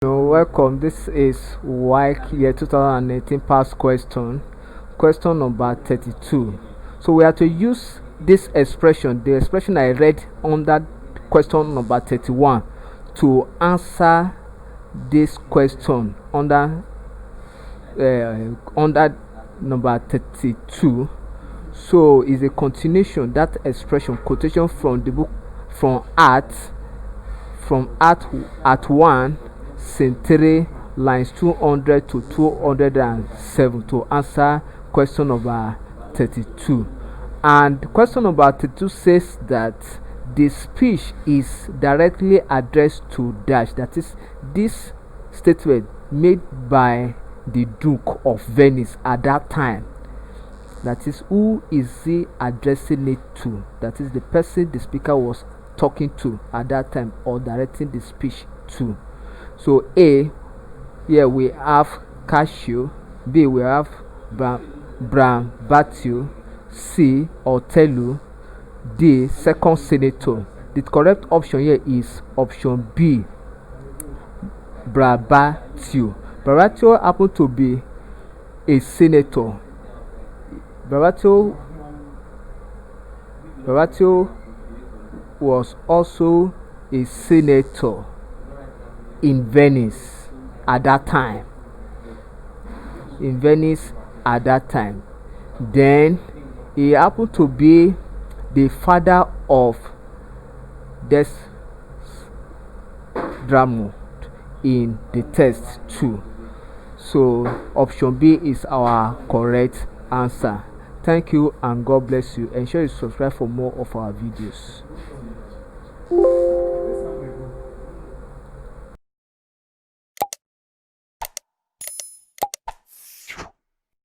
Welcome. This is Waec year 2018 past question number 32. So we have to use this expression, the expression I read under question number 31, to answer this question under number 32. So is a continuation, that expression quotation from the book, from at 1 scene 3 lines 200 to 207, to answer question number 32. And question number 32 says that the speech is directly addressed to dash, that is, this statement made by the Duke of Venice at that time. That is, who is he addressing it to? That is, the person the speaker was talking to at that time, or directing the speech to. So A, here we have Cashew. B, we have Batio. C, Othello. D, second senator. The correct option here is option B, Batio. Batio happened to be a senator. Batio was also a senator in Venice at that time. Then he happened to be the father of Desdemona in the text too. So option B is our correct answer. Thank you and God bless you. Ensure you subscribe for more of our videos.